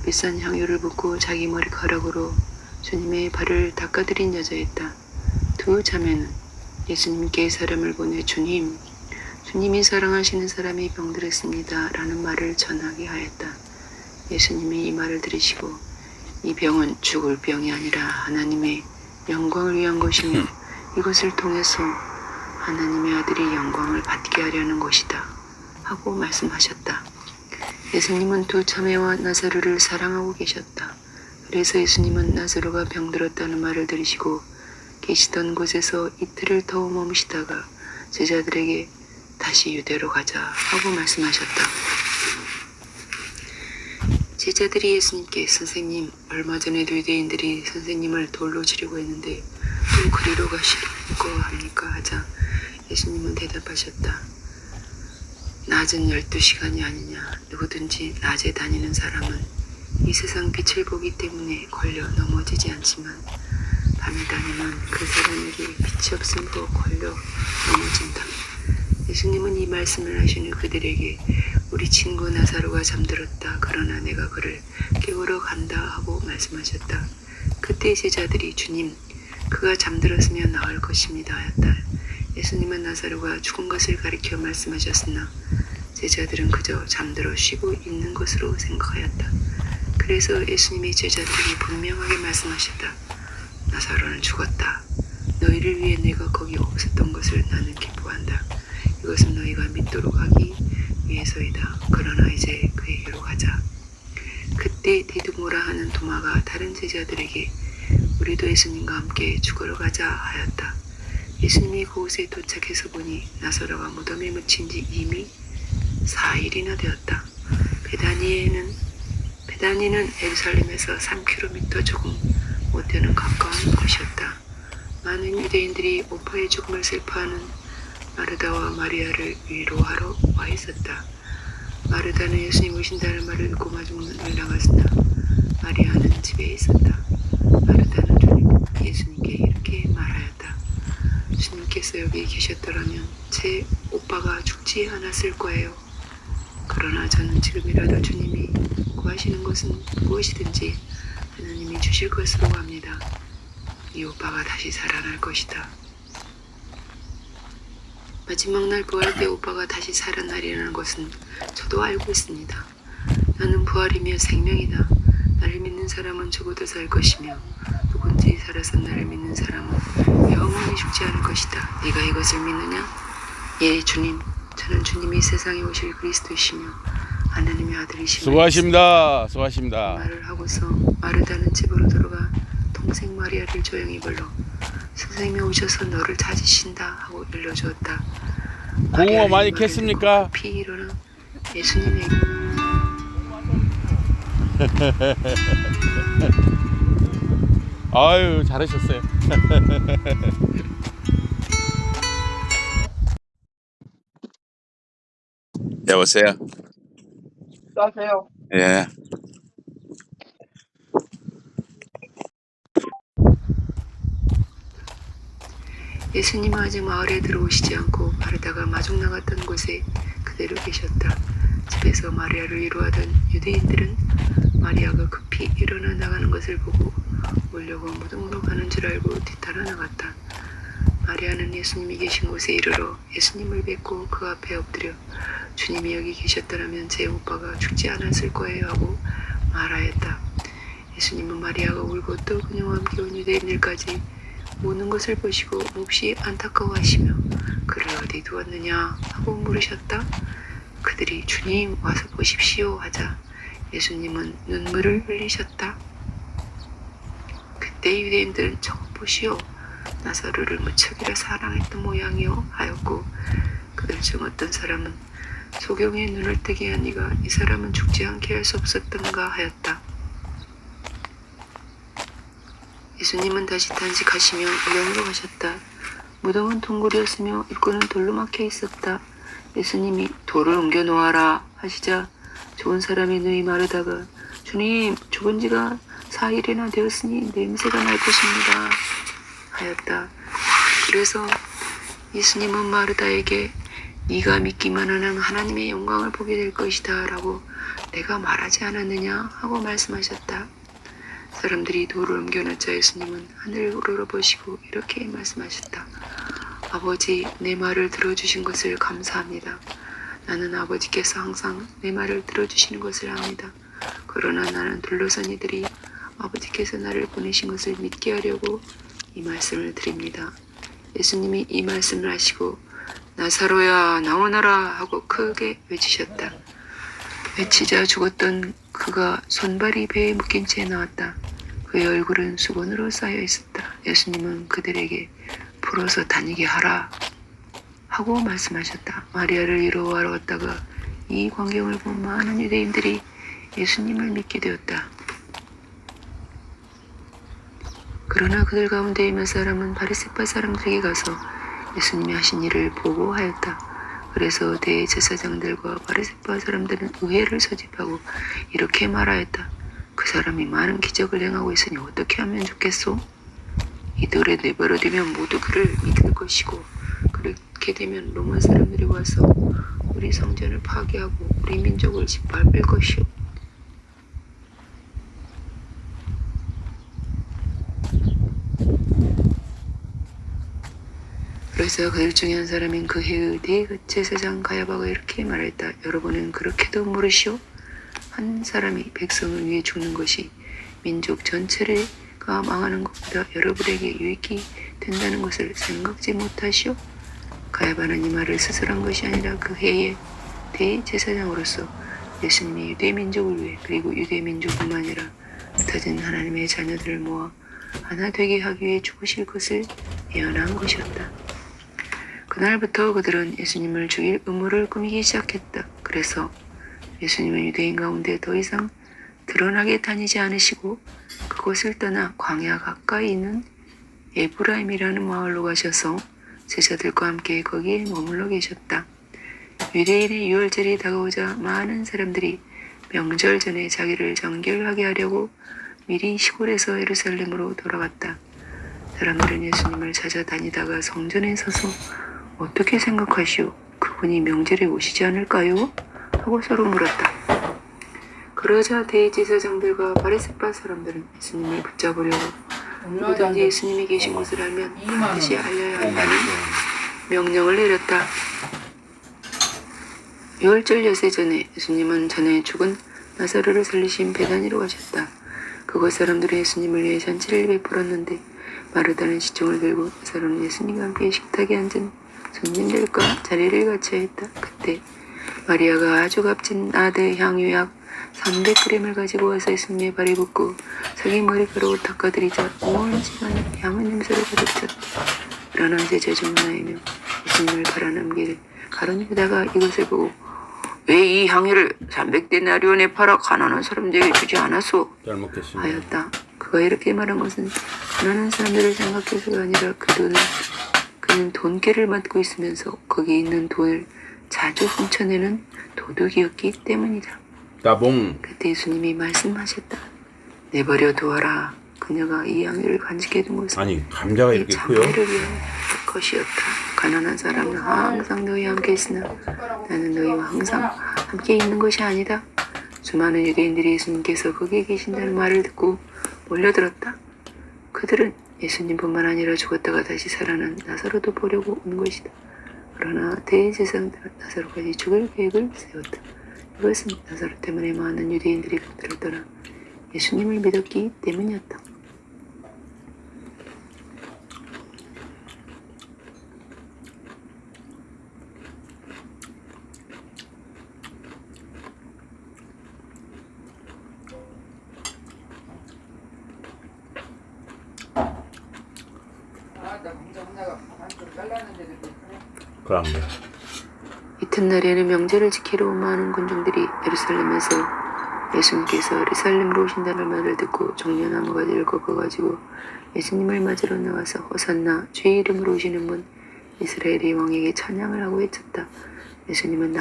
값비싼 향유를 붓고 자기 머리카락으로 주님의 발을 닦아드린 여자였다. 두 자매는 예수님께 사람을 보내 주님이 사랑하시는 사람이 병들었습니다 라는 말을 전하게 하였다. 예수님이 이 말을 들으시고 이 병은 죽을 병이 아니라 하나님의 영광을 위한 것이며 이것을 통해서 하나님의 아들이 영광을 받게 하려는 것이다 하고 말씀하셨다. 예수님은 두 자매와 나사로를 사랑하고 계셨다. 그래서 예수님은 나사로가 병들었다는 말을 들으시고 계시던 곳에서 이틀을 더 머무시다가 제자들에게 다시 유대로 가자 하고 말씀하셨다. 제자들이 예수님께 선생님, 얼마 전에도 유대인들이 선생님을 돌로 치려고 했는데 또 그리로 가시고 합니까? 하자 예수님은 대답하셨다. 낮은 12시간이 아니냐. 누구든지 낮에 다니는 사람은 이 세상 빛을 보기 때문에 걸려 넘어지지 않지만 밤에 다니면 그 사람에게 빛이 없음으로 걸려 넘어진다. 예수님은 이 말씀을 하신 후 그들에게 우리 친구 나사로가 잠들었다. 그러나 내가 그를 깨우러 간다 하고 말씀하셨다. 그때 제자들이 주님, 그가 잠들었으면 나을 것입니다 하였다. 예수님은 나사로가 죽은 것을 가리켜 말씀하셨으나 제자들은 그저 잠들어 쉬고 있는 것으로 생각하였다. 그래서 예수님이 제자들에게 분명하게 말씀하셨다. 나사로는 죽었다. 너희를 위해 내가 거기 없었던 것을 나는 기뻐한다. 이것은 너희가 믿도록 하기 위해서이다. 그러나 이제 그에게로 가자. 그때 디두모라 하는 도마가 다른 제자들에게 우리도 예수님과 함께 죽으러 가자 하였다. 예수님이 그곳에 도착해서 보니 나사로가 무덤에 묻힌 지 이미 4일이나 되었다. 베다니는 예루살렘에서 3km 조금 못 되는 가까운 곳이었다. 많은 유대인들이 오빠의 죽음을 슬퍼하는 마르다와 마리아를 위로하러 와 있었다. 마르다는 예수님 오신다는 말을 듣고 마중문을 나갔으나 마리아는 집에 있었다. 마르다는 예수님께 이렇게 말하였다. 주님께서 여기 계셨더라면 제 오빠가 죽지 않았을 거예요. 그러나 저는 지금이라도 주님이 구하시는 것은 무엇이든지 하나님이 주실 것으로 합니다. 이 오빠가 다시 살아날 것이다. 마지막 날 부활 때 오빠가 다시 살아나리라는 것은 저도 알고 있습니다. 나는 부활이며 생명이다. 나를 믿는 사람은 죽어도 살 것이며 누군지 살아서 나를 믿는 사람은 영원히 죽지 않을 것이다. 네가 이것을 믿느냐? 예, 주님. 저는 주님이 세상에 오실 그리스도이시며 하나님의 아들이시며 수고하십니다. 수고하십니다. 말을 하고서 마르다는 집으로 들어가 동생 마리아를 조용히 불러 선생님이 오셔서 너를 찾으신다 하고 일러주었다. 공허 많이 캤습니까? 피 일어나 예수님에게 아유, 잘하셨어요. 여보세요. 싸세요. 예. 예수님은 아직 마을에 들어오시지 않고 마르다가 마중 나갔던 곳에 그대로 계셨다. 집에서 마리아를 위로하던 유대인들은 마리아가 급히 일어나 나가는 것을 보고 오려고 무덤으로 가는 줄 알고 뒤따라 나갔다. 마리아는 예수님이 계신 곳에 이르러 예수님을 뵙고 그 앞에 엎드려 주님이 여기 계셨더라면 제 오빠가 죽지 않았을 거예요 하고 말하였다. 예수님은 마리아가 울고 또 그녀와 함께 온 유대인들까지 우는 것을 보시고 몹시 안타까워하시며 그를 어디 두었느냐 하고 물으셨다. 그들이 주님 와서 보십시오 하자 예수님은 눈물을 흘리셨다. 그때 유대인들은 저것 보시오. 나사로를 무척이나 사랑했던 모양이요 하였고 그들 중 어떤 사람은 소경의 눈을 뜨게 한 이가 이 사람은 죽지 않게 할 수 없었던가 하였다. 예수님은 다시 단식하시며 무덤으로 가셨다. 무덤은 동굴이었으며 입구는 돌로 막혀 있었다. 예수님이 돌을 옮겨 놓아라 하시자 좋은 사람의 눈이 마르다가 주님, 죽은 지가 4일이나 되었으니 냄새가 날 것입니다 하였다. 그래서 예수님은 마르다에게 네가 믿기만 하면 하나님의 영광을 보게 될 것이다 라고 내가 말하지 않았느냐 하고 말씀하셨다. 사람들이 돌을 옮겨놓자 예수님은 하늘을 우러러보시고 이렇게 말씀하셨다. 아버지, 내 말을 들어주신 것을 감사합니다. 나는 아버지께서 항상 내 말을 들어주시는 것을 압니다. 그러나 나는 둘러선 이들이 아버지께서 나를 보내신 것을 믿게 하려고 이 말씀을 드립니다. 예수님이 이 말씀을 하시고 나사로야 나오너라 하고 크게 외치셨다. 외치자 죽었던 그가 손발이 배에 묶인 채 나왔다. 그의 얼굴은 수건으로 쌓여 있었다. 예수님은 그들에게 풀어서 다니게 하라 하고 말씀하셨다. 마리아를 이루어하러 왔다가 이 광경을 본 많은 유대인들이 예수님을 믿게 되었다. 그러나 그들 가운데 몇 사람은 바리새파 사람들에게 가서 예수님이 하신 일을 보고하였다. 그래서 대제사장들과 바리새파 사람들은 의회를 소집하고 이렇게 말하였다. 그 사람이 많은 기적을 행하고 있으니 어떻게 하면 좋겠소? 이들을 내버려두면 모두 그를 믿을 것이고 그렇게 되면 로마 사람들이 와서 우리 성전을 파괴하고 우리 민족을 짓밟을 것이오. 그래서 그들 중에 한 사람인 그 해의 대제사장 가야바가 이렇게 말했다. 여러분은 그렇게도 모르시오? 한 사람이 백성을 위해 죽는 것이 민족 전체가 망하는 것보다 여러분에게 유익이 된다는 것을 생각지 못하시오? 가야바는 이 말을 스스로 한 것이 아니라 그 해의 대제사장으로서 예수님이 유대 민족을 위해 그리고 유대 민족뿐만 아니라 흩어진 하나님의 자녀들을 모아 하나 되게 하기 위해 죽으실 것을 예언한 것이었다. 그날부터 그들은 예수님을 죽일 음모를 꾸미기 시작했다. 그래서 예수님은 유대인 가운데 더 이상 드러나게 다니지 않으시고 그곳을 떠나 광야 가까이 있는 에브라임이라는 마을로 가셔서 제자들과 함께 거기에 머물러 계셨다. 유대인의 유월절이 다가오자 많은 사람들이 명절 전에 자기를 정결하게 하려고 미리 시골에서 예루살렘으로 돌아갔다. 사람들은 예수님을 찾아다니다가 성전에 서서 어떻게 생각하시오? 그분이 명절에 오시지 않을까요? 하고 서로 물었다. 그러자 대제사장들과 바리새파 사람들은 예수님을 붙잡으려고 누구든지 예수님이 계신 곳을 알면 반드시 알려야 한다는 명령을 내렸다. 유월절 엿새 전에 예수님은 전에 죽은 나사로를 살리신 베다니로 가셨다. 그곳 사람들은 예수님을 위해 잔치를 베풀었는데 마르다는 시종을 들고 나사로는 예수님과 함께 식탁에 앉은 손님들과 자리를 같이 했다. 그때 마리아가 아주 값진 나드 향유약 300g을 가지고 와서 예수님의 발에 붓고 자기 머리카락으로 닦아드리자 온 집안에 향한 냄새로 가득 찼다. 그러나 제자 중 하나이며 예수님을 갈아넘기를 가론 유다가 이것을 보고 왜 이 향유를 300데나리온에 팔아 가난한 사람들에게 주지 않았소? 잘 먹겠습니다. 하였다. 그가 이렇게 말한 것은 가난한 사람들을 생각해서가 아니라 그는 돈깨를 맡고 있으면서 거기 있는 돈을 자주 훔쳐내는 도둑이었기 때문이다. 따봉. 그때 예수님이 말씀하셨다. 내버려 두어라. 그녀가 이 향유를 간직해둔 것은 아니 감자가 이렇게 커요? 장래를 위한 것이었다. 가난한 사람은 항상 너희와 함께 있으나 나는 너희와 항상 함께 있는 것이 아니다. 수많은 유대인들이 예수님께서 거기에 계신다는 말을 듣고 몰려들었다. 그들은 예수님뿐만 아니라 죽었다가 다시 살아난 나사로도 보려고 온 것이다. 그러나 대제사장들은 나사로까지 죽일 계획을 세웠다. 이것은 나사로 때문에 많은 유대인들이 그들을 떠나 예수님을 믿었기 때문이었다. 그럼 이튿날에는 명절을 지키러 온 많은 군중들이 예루살렘에서 예수님께서 예루살렘으로 오신다는 말을 듣고 종려나무 가지를 꺾어가지고 예수님을 맞으러 나와서 호산나 주의 이름으로 오시는 분 이스라엘의 왕에게 찬양을 하고 외쳤다. 예수님은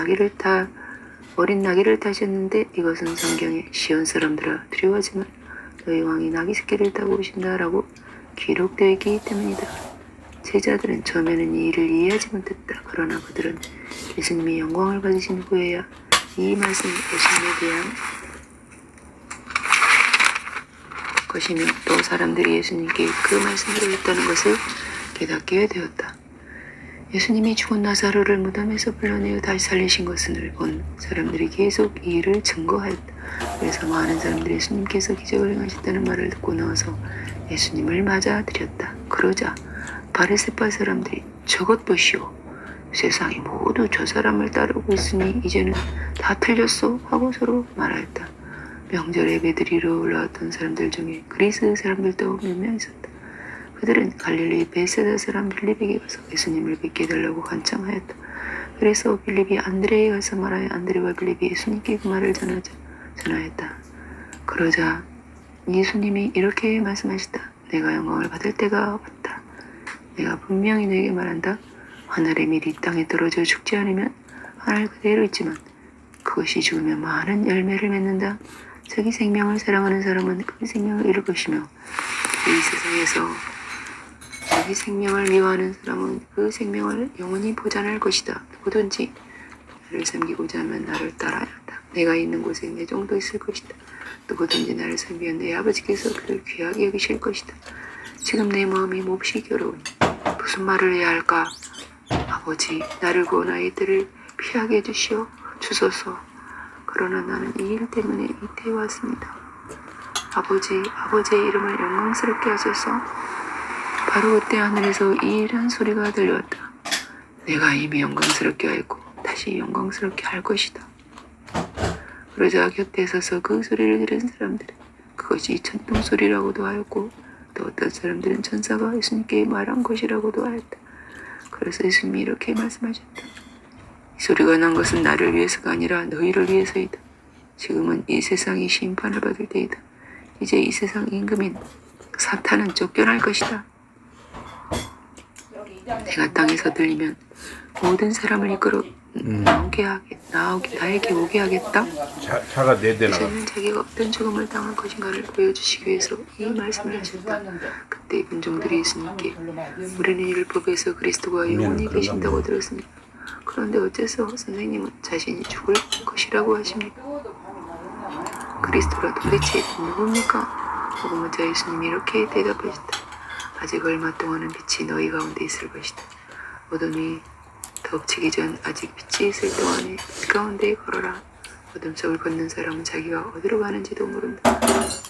어린 나귀를 타셨는데 이것은 성경에 시온 사람들아 두려워하지 마 너희 왕이 나귀 새끼를 타고 오신다라고 기록되어 있기 때문이다. 제자들은 처음에는 이 일을 이해하지 못했다. 그러나 그들은 예수님이 영광을 받으신 후에야 이 말씀 예수님에 대한 것이며 또 사람들이 예수님께 그 말씀을 했다는 것을 깨닫게 되었다. 예수님이 죽은 나사로를 무덤에서 불러내어 다시 살리신 것을 본 사람들이 계속 이 일을 증거하였다. 그래서 많은 사람들이 예수님께서 기적을 행하셨다는 말을 듣고 나와서 예수님을 맞아들였다. 그러자 바리새파 사람들이 저것 보시오. 세상이 모두 저 사람을 따르고 있으니 이제는 다 틀렸소 하고 서로 말하였다. 명절 예배드리러 올라왔던 사람들 중에 그리스 사람들도 몇 명 있었다. 그들은 갈릴리 베세다 사람 빌립에게 가서 예수님을 뵙게 해달라고 간청하였다. 그래서 빌립이 안드레에게 가서 말하여 안드레와 빌립이 예수님께 그 말을 전하였다. 그러자 예수님이 이렇게 말씀하셨다. 내가 영광을 받을 때가 왔다. 내가 분명히 너에게 말한다. 하늘의 밀이 땅에 떨어져 죽지 않으면 하늘 그대로 있지만 그것이 죽으면 많은 열매를 맺는다. 자기 생명을 사랑하는 사람은 그 생명을 잃을 것이며 이 세상에서 자기 생명을 미워하는 사람은 그 생명을 영원히 보존할 것이다. 누구든지 나를 섬기고자 하면 나를 따라야 한다. 내가 있는 곳에 내 종도 있을 것이다. 누구든지 나를 섬기면 내 아버지께서 그를 귀하게 여기실 것이다. 지금 내 마음이 몹시 괴로우니 무슨 말을 해야 할까? 아버지, 나를 구원하여 이들을 피하게 해주시오. 주소서. 그러나 나는 이 일 때문에 이때에 왔습니다. 아버지의 이름을 영광스럽게 하소서. 바로 그때 하늘에서 이런 소리가 들려왔다. 내가 이미 영광스럽게 하였고 다시 영광스럽게 할 것이다. 그러자 곁에 서서 그 소리를 들은 사람들은 그것이 천둥 소리라고도 하였고 또 어떤 사람들은 천사가 예수님께 말한 것이라고도 하였다. 그래서 예수님이 이렇게 말씀하셨다. 이 소리가 난 것은 나를 위해서가 아니라 너희를 위해서이다. 지금은 이 세상이 심판을 받을 때이다. 이제 이 세상 임금인 사탄은 쫓겨날 것이다. 내가 땅에서 들리면 모든 사람을 이끌어 나에게 오게 하겠다. 차가 4대 나가. 이제는 자기가 어떤 죽음을 당할 것인가를 보여주시기 위해서 이 말씀을 하셨다. 그때 군중들이 예수님께 우리는 율법에서 그리스도가 영원히 계신다고 들었습니다. 그런데 어째서 선생님은 자신이 죽을 것이라고 하십니까? 그리스도라 도대체 누굽니까? 하고 묻자 예수님이 이렇게 대답하셨다. 아직 얼마 동안은 빛이 너희 가운데 있을 것이다. 어둠이 덮치기 전 아직 빛이 있을 동안에 빛 가운데 걸어라. 어둠 속을 걷는 사람은 자기가 어디로 가는지도 모른다.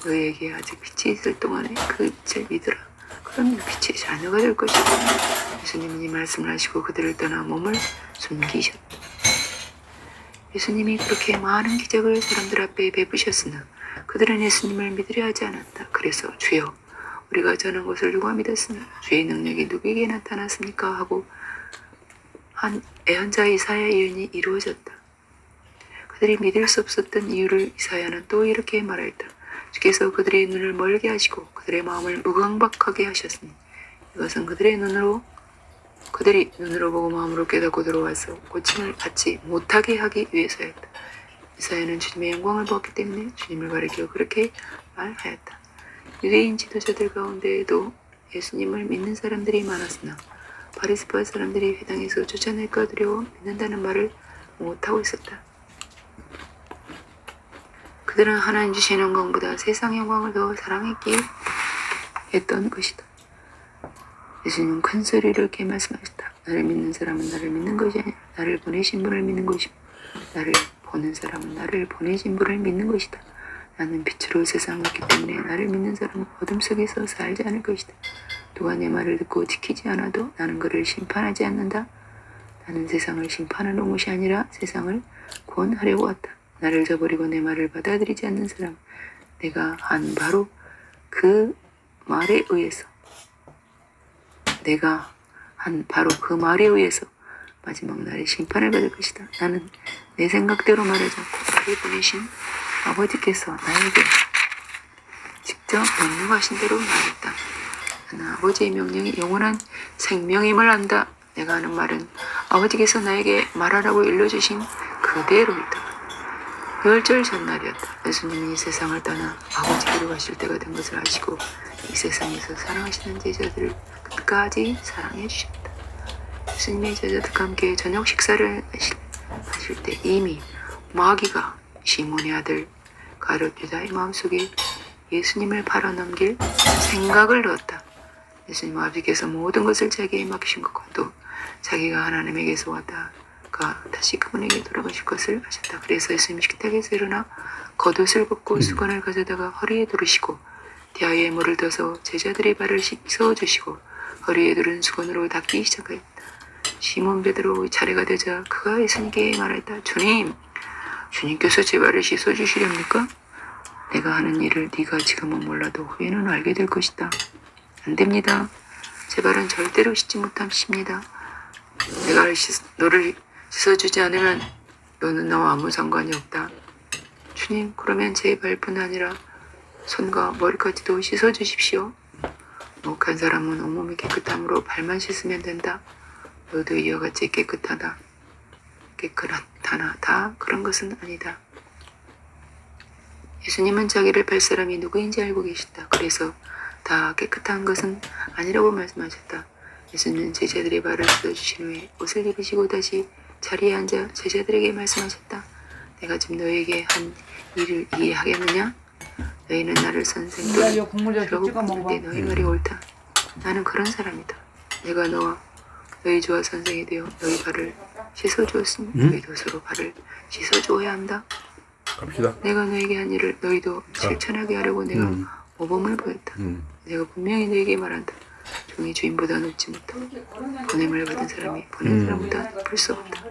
너희에게 아직 빛이 있을 동안에 그 빛을 믿으라. 그러면 빛의 자녀가 될 것이다. 예수님은 이 말씀을 하시고 그들을 떠나 몸을 숨기셨다. 예수님이 그렇게 많은 기적을 사람들 앞에 베푸셨으나 그들은 예수님을 믿으려 하지 않았다. 그래서 주여 우리가 전한 것을 누가 믿었으나 주의 능력이 누구에게 나타났습니까? 하고 한 예언자 이사야 예언이 이루어졌다. 그들이 믿을 수 없었던 이유를 이사야는 또 이렇게 말했다. 주께서 그들의 눈을 멀게 하시고 그들의 마음을 무광박하게 하셨으니 이것은 그들이 눈으로 보고 마음으로 깨닫고 들어와서 고침을 받지 못하게 하기 위해서였다. 이사야는 주님의 영광을 보았기 때문에 주님을 가리켜 그렇게 말하였다. 유대인 지도자들 가운데에도 예수님을 믿는 사람들이 많았으나 바리새파 사람들이 회당에서 쫓아낼까 두려워 믿는다는 말을 못하고 있었다. 그들은 하나님 주신 영광보다 세상의 영광을 더 사랑했기에 했던 것이다. 예수님은 큰 소리로 이렇게 말씀하셨다. 나를 믿는 사람은 나를 믿는 것이 아니라 나를 보내신 분을 믿는 것이고 나를 보는 사람은 나를 보내신 분을 믿는 것이다. 나는 빛으로 세상을 있기 때문에 나를 믿는 사람은 어둠 속에서 살지 않을 것이다. 누가 내 말을 듣고 지키지 않아도 나는 그를 심판하지 않는다. 나는 세상을 심판하는 것이 아니라 세상을 구원하려고 왔다. 나를 저버리고 내 말을 받아들이지 않는 사람, 내가 한 바로 그 말에 의해서 마지막 날에 심판을 받을 것이다. 나는 내 생각대로 말하지 않고 나를 보내신 아버지께서 나에게 직접 명령하신 대로 말했다. 나는 아버지의 명령이 영원한 생명임을 안다. 내가 하는 말은 아버지께서 나에게 말하라고 일러주신 그대로이다. 열절 전날이었다. 예수님이 이 세상을 떠나 아버지께로 가실 때가 된 것을 아시고 이 세상에서 사랑하시는 제자들을 끝까지 사랑해 주셨다. 예수님의 제자들과 함께 저녁 식사를 하실 때 이미 마귀가 시몬의 아들 가룟 유다의 마음속에 예수님을 팔아넘길 생각을 넣었다. 예수님 아버지께서 모든 것을 자기에게 맡기신 것과 또 자기가 하나님에게서 왔다가 다시 그분에게 돌아가실 것을 아셨다. 그래서 예수님 식탁에서 일어나 겉옷을 벗고 수건을 가져다가 허리에 두르시고 대야에 물을 떠서 제자들의 발을 씻어주시고 허리에 두른 수건으로 닦기 시작하였다. 시몬 베드로 차례가 되자 그가 예수님께 말했다. 주님께서 제 발을 씻어주시렵니까? 내가 하는 일을 네가 지금은 몰라도 후에는 알게 될 것이다. 안 됩니다. 제 발은 절대로 씻지 못합니다. 내가 너를 씻어주지 않으면 너는 나와 아무 상관이 없다. 주님, 그러면 제 발뿐 아니라 손과 머리까지도 씻어주십시오. 목한 사람은 온몸이 깨끗함으로 발만 씻으면 된다. 너도 이와 같이 깨끗하다. 깨끗하나 다 그런 것은 아니다. 예수님은 자기를 뵐 사람이 누구인지 알고 계시다. 그래서 다 깨끗한 것은 아니라고 말씀하셨다. 예수님은 제자들의 발을 씻어주신 후에 옷을 입으시고 다시 자리에 앉아 제자들에게 말씀하셨다. 내가 지금 너에게 한 일을 이해하겠느냐? 너희는 나를 선생 또라고 부르는데 너희 말이 옳다. 나는 그런 사람이다. 내가 너와 너희 주와 선생이 되어 너희 발을 씻어주었으니 너희도 서로 발을 씻어주어야 한다. 갑시다. 내가 너에게 한 일을 너희도 실천하게 하려고 내가 모범을 보였다. 내가 분명히 너에게 말한다. 종이 주인보다 높지 못하고 보냄을 받은 사람이 보낸 사람보다 높을 수 없다.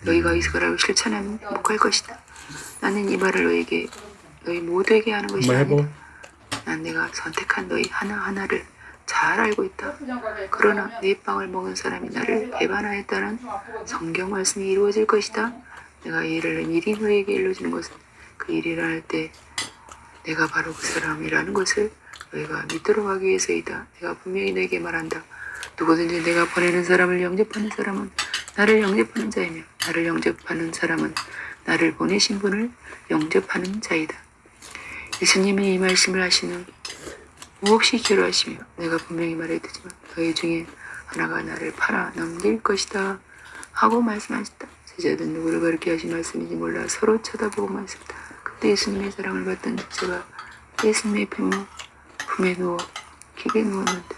너희가 이스라엘 실천하면 행복할 것이다. 나는 이 말을 너희 모두에게 하는 것이 아니다. 난 내가 선택한 너희 하나하나를 잘 알고 있다. 그러나 네 빵을 먹은 사람이 나를 배반하였다는 성경 말씀이 이루어질 것이다. 내가 이 일을 미리 너에게 일러주는 것은 그 일을 할 때 내가 바로 그 사람이라는 것을 너희가 믿도록 하기 위해서이다. 내가 분명히 너에게 말한다. 누구든지 내가 보내는 사람을 영접하는 사람은 나를 영접하는 자이며 나를 영접하는 사람은 나를 보내신 분을 영접하는 자이다. 예수님이 이 말씀을 하신 후 몹시 괴로워하시며 내가 분명히 말했지만 너희 중에 하나가 나를 팔아 넘길 것이다 하고 말씀하셨다. 제자들은 누구를 그렇게 하신 말씀인지 몰라 서로 쳐다보고만 있었다. 그때 예수님의 사랑을 받던 제가 예수님의 품에 누워 기게 누웠는데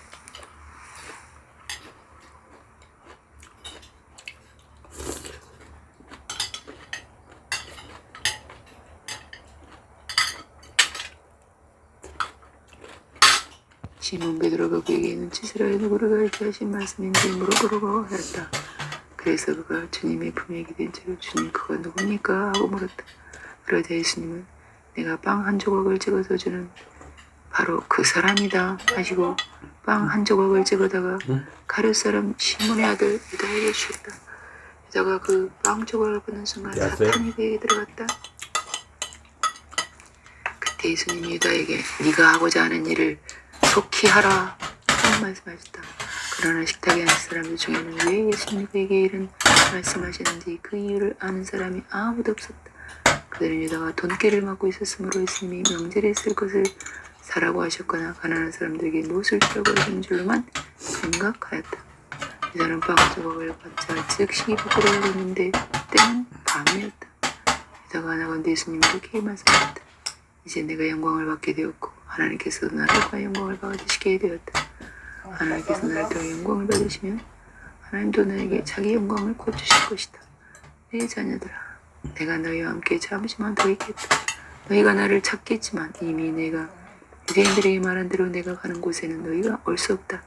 시몬 베드로가 그에게 눈짓을 하여 누구를 가르쳐 하신 말씀인지 물어보려고 하였다. 그래서 그가 주님의 품에 기댄 채로 주님 그가 누굽니까? 하고 물었다. 그러자 예수님은 내가 빵 한 조각을 찍어서 주는 바로 그 사람이다 하시고 빵 한 조각을 찍어다가 가룟 사람 시몬의 아들 유다에게 주셨다. 유다가 그 빵 조각을 보는 순간 사탄이 그에게 들어갔다. 그때 예수님이 유다에게 네가 하고자 하는 일을 속히 하라 하고 말씀하셨다. 그러나 식탁에 앉은 사람들 중에는 왜 예수님이 그에게 이런 말씀하시는지 그 이유를 아는 사람이 아무도 없었다. 그들은 유다가 돈깨를 맡고 있었으므로 예수님이 명절에 쓸 것을 사라고 하셨거나 가난한 사람들에게 무엇을 주라고 하신 줄로만 생각하였다. 유다는 빵 조각을 받자 즉시 밖으로 나갔는데 때는 밤이었다. 유다가 나간데 예수님이 이렇게 말씀하셨다. 이제 내가 영광을 받게 되었고 하나님께서도 나를 영광을 받으시게 되었다. 하나님께서 나를 통해 영광을 받으시면 하나님도 너에게 자기 영광을 곧 주실 것이다. 내 자녀들아, 내가 너희와 함께 잠시만 더 있겠다. 너희가 나를 찾겠지만 이미 내가 유대인들에게 말한 대로 내가 가는 곳에는 너희가 올 수 없다.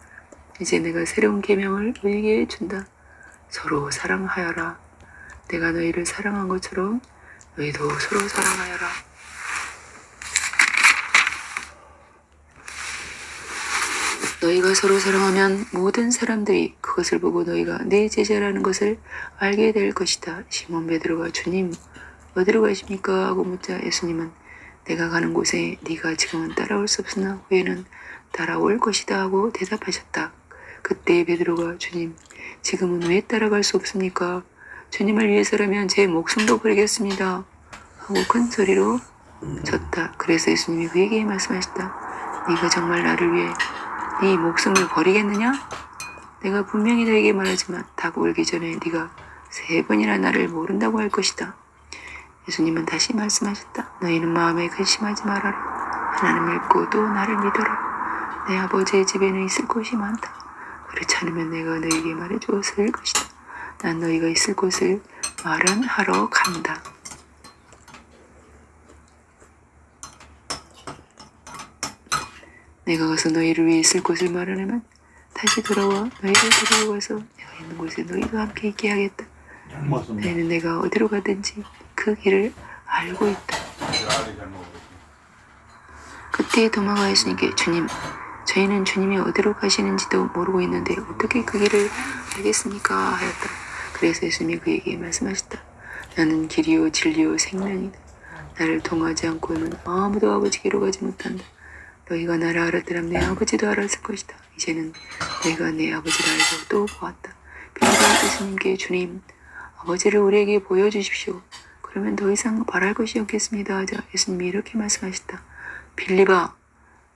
이제 내가 새로운 계명을 너희에게 준다. 서로 사랑하여라. 내가 너희를 사랑한 것처럼 너희도 서로 사랑하여라. 너희가 서로 사랑하면 모든 사람들이 그것을 보고 너희가 내 제자라는 것을 알게 될 것이다. 시몬 베드로가 주님 어디로 가십니까? 하고 묻자 예수님은 내가 가는 곳에 네가 지금은 따라올 수 없으나 후에는 따라올 것이다 하고 대답하셨다. 그때 베드로가 주님 지금은 왜 따라갈 수 없습니까? 주님을 위해서라면 제 목숨도 버리겠습니다 하고 큰 소리로 쳤다. 그래서 예수님이 그에게 말씀하셨다. 네가 정말 나를 위해 네 목숨을 버리겠느냐? 내가 분명히 너에게 말하지만 닭 울기 전에 네가 3번이나 나를 모른다고 할 것이다. 예수님은 다시 말씀하셨다. 너희는 마음에 근심하지 말아라. 하나님을 믿고 또 나를 믿어라. 내 아버지의 집에는 있을 곳이 많다. 그렇지 않으면 내가 너희에게 말해주었을 것이다. 난 너희가 있을 곳을 마련하러 간다. 내가 가서 너희를 위해 있을 곳을 마련하면 다시 돌아와 너희를 데리고 가서 내가 있는 곳에 너희도 함께 있게 하겠다. 너희는 내가 어디로 가든지 그 길을 알고 있다. 그때 도마가 예수님께 주님, 저희는 주님이 어디로 가시는지도 모르고 있는데 어떻게 그 길을 알겠습니까? 하였다. 그래서 예수님이 그에게 말씀하셨다. 나는 길이요 진리요 생명이다. 나를 통하지 않고는 아무도 아버지께로 가지 못한다. 너희가 나를 알았더라면 내 아버지도 알았을 것이다. 이제는 내가 내 아버지를 알고 또 보았다. 빌립이 예수님께 주님, 아버지를 우리에게 보여주십시오. 그러면 더 이상 바랄 것이 없겠습니다. 하자 예수님이 이렇게 말씀하셨다. 빌립아,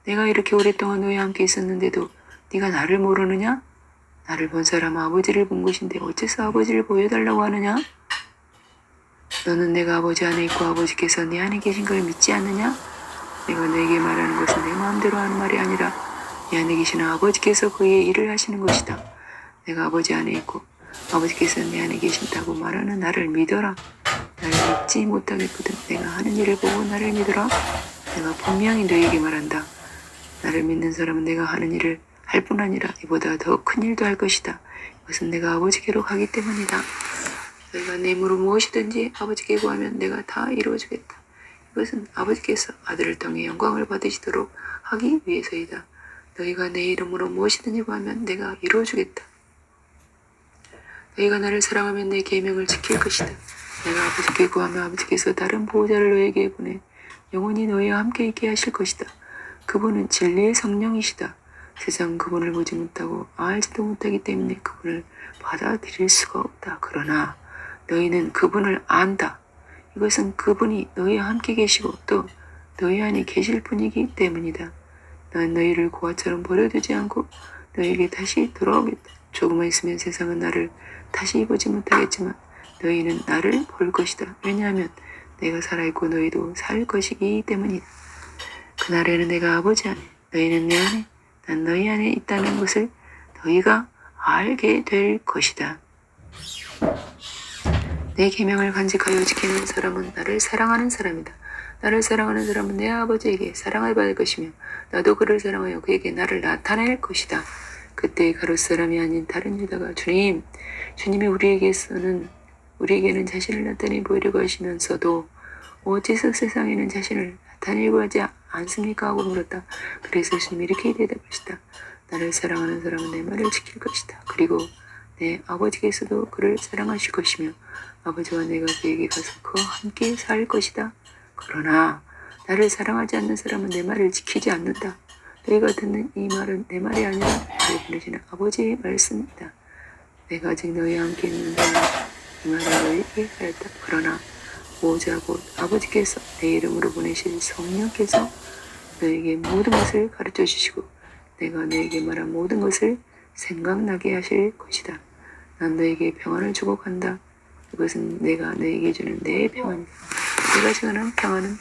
내가 이렇게 오랫동안 너희와 함께 있었는데도 네가 나를 모르느냐? 나를 본 사람은 아버지를 본 것인데 어째서 아버지를 보여달라고 하느냐? 너는 내가 아버지 안에 있고 아버지께서 내 안에 계신 걸 믿지 않느냐? 내가 너에게 말하는 것은 내 마음대로 하는 말이 아니라 내 안에 계시는 아버지께서 그의 일을 하시는 것이다. 내가 아버지 안에 있고 아버지께서 내 안에 계신다고 말하는 나를 믿어라. 나를 믿지 못하겠거든. 내가 하는 일을 보고 나를 믿어라. 내가 분명히 너에게 말한다. 나를 믿는 사람은 내가 하는 일을 할 뿐 아니라 이보다 더 큰 일도 할 것이다. 이것은 내가 아버지께로 가기 때문이다. 너희가 내 이름으로 무엇이든지 아버지께 구하면 내가 다 이루어주겠다. 이것은 아버지께서 아들을 통해 영광을 받으시도록 하기 위해서이다. 너희가 내 이름으로 무엇이든지 구하면 내가 이루어주겠다. 너희가 나를 사랑하면 내 계명을 지킬 것이다. 내가 아버지께 구하면 아버지께서 다른 보호자를 너희에게 보내 영원히 너희와 함께 있게 하실 것이다. 그분은 진리의 성령이시다. 세상은 그분을 보지 못하고 알지도 못하기 때문에 그분을 받아들일 수가 없다. 그러나 너희는 그분을 안다. 이것은 그분이 너희와 함께 계시고 또 너희 안에 계실 분이기 때문이다. 난 너희를 고아처럼 버려두지 않고 너희에게 다시 돌아오겠다. 조금만 있으면 세상은 나를 다시 보지 못하겠지만 너희는 나를 볼 것이다. 왜냐하면 내가 살아있고 너희도 살 것이기 때문이다. 그날에는 내가 아버지 안에, 너희는 내 안에, 난 너희 안에 있다는 것을 너희가 알게 될 것이다. 내 계명을 간직하여 지키는 사람은 나를 사랑하는 사람이다. 나를 사랑하는 사람은 내 아버지에게 사랑을 받을 것이며 나도 그를 사랑하여 그에게 나를 나타낼 것이다. 그때 가롯 사람이 아닌 다른 유다가 주님이 우리에게는 자신을 나타내 보이려고 하시면서도 어째서 세상에는 자신을 나타내려고 하지 않습니까? 하고 물었다. 그래서 예수님이 이렇게 대답하시다. 나를 사랑하는 사람은 내 말을 지킬 것이다. 그리고 내 아버지께서도 그를 사랑하실 것이며 아버지와 내가 그에게 가서 그와 함께 살 것이다. 그러나 나를 사랑하지 않는 사람은 내 말을 지키지 않는다. 너희가 듣는 이 말은 내 말이 아니라 나를 보내시는 아버지의 말씀이다. 내가 아직 너희와 함께 있는 동안 이 말을 너희에게 하였다. 그러나 보호자 곧 아버지께서 내 이름으로 보내실 성령께서 너에게 모든 것을 가르쳐 주시고 내가 너에게 말한 모든 것을 생각나게 하실 것이다. 난 너에게 평안을 주고 간다. 이것은 내가 너에게 주는 내 평안이다. 내가 주는 평안은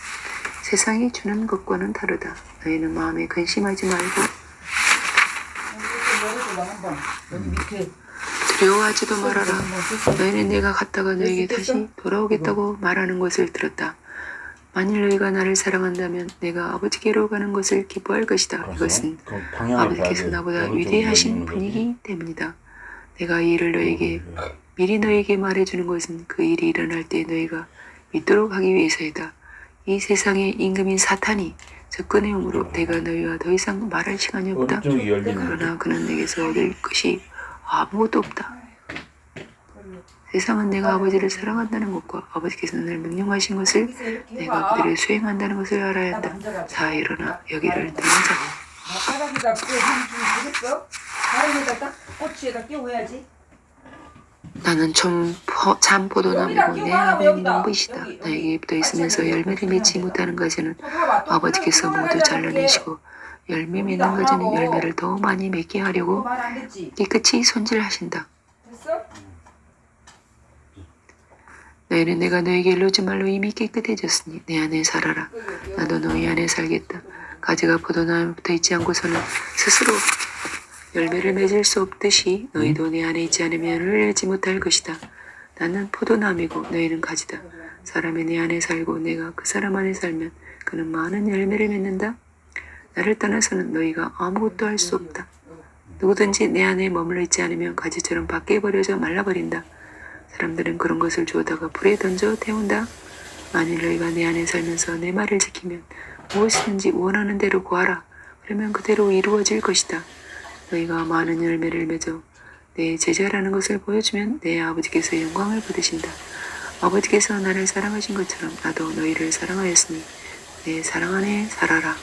세상이 주는 것과는 다르다. 너희는 마음에 근심하지 말고 두려워하지도 말아라. 너희는 내가 갔다가 너에게 다시 돌아오겠다고 말하는 것을 들었다. 만일 너희가 나를 사랑한다면 내가 아버지께로 가는 것을 기뻐할 것이다. 이것은 아버지께서 나보다 위대하신 분이기 때문이다. 내가 이 일을 미리 너에게 말해주는 것은 그 일이 일어날 때 너희가 믿도록 하기 위해서이다. 이 세상의 임금인 사탄이 접근해오므로 내가 너희와 더 이상 말할 시간이 없다. 그러나 그는 내게서 얻을 것이 아무것도 없다. 세상은 내가 아버지를 사랑한다는 것과 아버지께서 날 명령하신 것을 내가 그들을 수행한다는 것을 알아야 한다. 자, 일어나 여기를 떠나자. 바닥에다 되겠어? 다른 데다 딱 꼬치에다 끼워야지. 나는 참포도나무고 내 아버님이 농부이시다. 나에게 붙어 있으면서 열매를 맺지 못하는 가지는 아버지께서 모두 잘라내시고 열매 맺는 가지는 열매를 더 많이 맺게 하려고 깨끗이 손질하신다. 됐어? 너희는 내가 너에게 이르지 말로 이미 깨끗해졌으니 내 안에 살아라. 나도 너희 안에 살겠다. 가지가 포도나무에 붙어있지 않고서는 스스로 열매를 맺을 수 없듯이 너희도 내 안에 있지 않으면 열매를 맺지 못할 것이다. 나는 포도나무이고 너희는 가지다. 사람이 내 안에 살고 내가 그 사람 안에 살면 그는 많은 열매를 맺는다. 나를 떠나서는 너희가 아무것도 할 수 없다. 누구든지 내 안에 머물러 있지 않으면 가지처럼 밖에 버려져 말라버린다. 사람들은 그런 것을 주워다가 불에 던져 태운다. 만일 너희가 내 안에 살면서 내 말을 지키면 무엇이든지 원하는 대로 구하라. 그러면 그대로 이루어질 것이다. 너희가 많은 열매를 맺어 내 제자라는 것을 보여주면 내 아버지께서 영광을 받으신다. 아버지께서 나를 사랑하신 것처럼 나도 너희를 사랑하였으니 내 사랑 안에 살아라.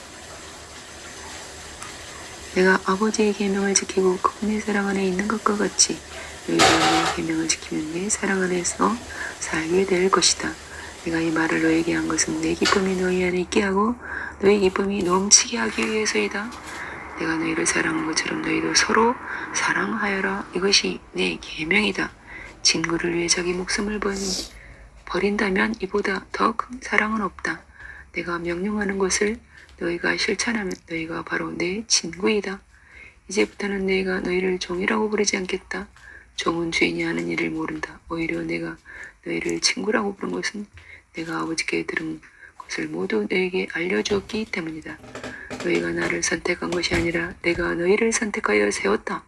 내가 아버지의 계명을 지키고 그분의 사랑 안에 있는 것과 같이 너희도 내 계명을 지키면 내 사랑 안에서 살게 될 것이다. 내가 이 말을 너에게 한 것은 내 기쁨이 너희 안에 있게 하고 너희 기쁨이 넘치게 하기 위해서이다. 내가 너희를 사랑한 것처럼 너희도 서로 사랑하여라. 이것이 내 계명이다. 친구를 위해 자기 목숨을 버린다면 이보다 더 큰 사랑은 없다. 내가 명령하는 것을 너희가 실천하면 너희가 바로 내 친구이다. 이제부터는 내가 너희를 종이라고 부르지 않겠다. 종은 주인이 하는 일을 모른다. 오히려 내가 너희를 친구라고 부른 것은 내가 아버지께 들은 것을 모두 너희에게 알려주었기 때문이다. 너희가 나를 선택한 것이 아니라 내가 너희를 선택하여 세웠다.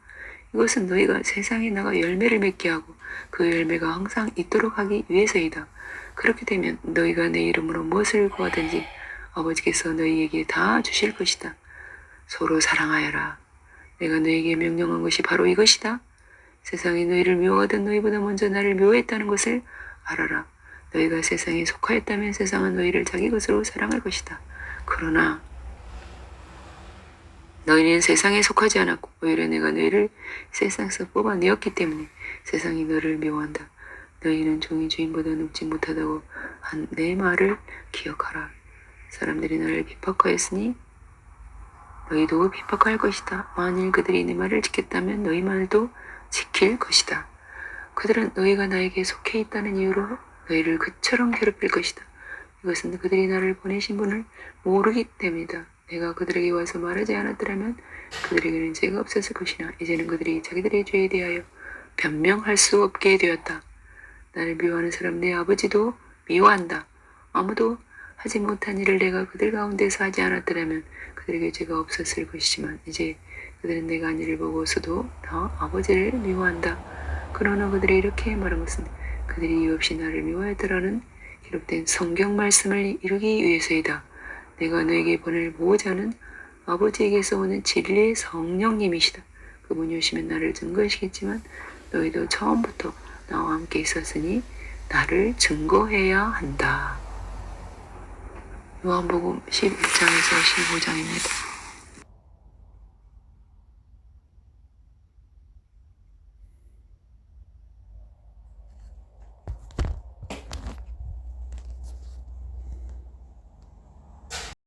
이것은 너희가 세상에 나가 열매를 맺게 하고 그 열매가 항상 있도록 하기 위해서이다. 그렇게 되면 너희가 내 이름으로 무엇을 구하든지 아버지께서 너희에게 다 주실 것이다. 서로 사랑하여라. 내가 너희에게 명령한 것이 바로 이것이다. 세상이 너희를 미워하던 너희보다 먼저 나를 미워했다는 것을 알아라. 너희가 세상에 속하였다면 세상은 너희를 자기 것으로 사랑할 것이다. 그러나 너희는 세상에 속하지 않았고 오히려 내가 너희를 세상에서 뽑아내었기 때문에 세상이 너를 미워한다. 너희는 종이 주인보다 높지 못하다고 한 내 말을 기억하라. 사람들이 나를 핍박하였으니 너희도 핍박할 것이다. 만일 그들이 내 말을 지켰다면 너희 말도 지킬 것이다. 그들은 너희가 나에게 속해 있다는 이유로 너희를 그처럼 괴롭힐 것이다. 이것은 그들이 나를 보내신 분을 모르기 때문이다. 내가 그들에게 와서 말하지 않았더라면 그들에게는 죄가 없었을 것이나 이제는 그들이 자기들의 죄에 대하여 변명할 수 없게 되었다. 나를 미워하는 사람 내 아버지도 미워한다. 아무도 하지 못한 일을 내가 그들 가운데서 하지 않았더라면 그들에게 죄가 없었을 것이지만 이제 그들은 내가 한 일을 보고서도 나 아버지를 미워한다. 그러나 그들이 이렇게 말한 것은 그들이 이유 없이 나를 미워하더라는 기록된 성경 말씀을 이루기 위해서이다. 내가 너에게 보낼 보호자는 아버지에게서 오는 진리의 성령님이시다. 그분이 오시면 나를 증거하시겠지만 너희도 처음부터 나와 함께 있었으니 나를 증거해야 한다. 요한복음 11장에서 15장입니다.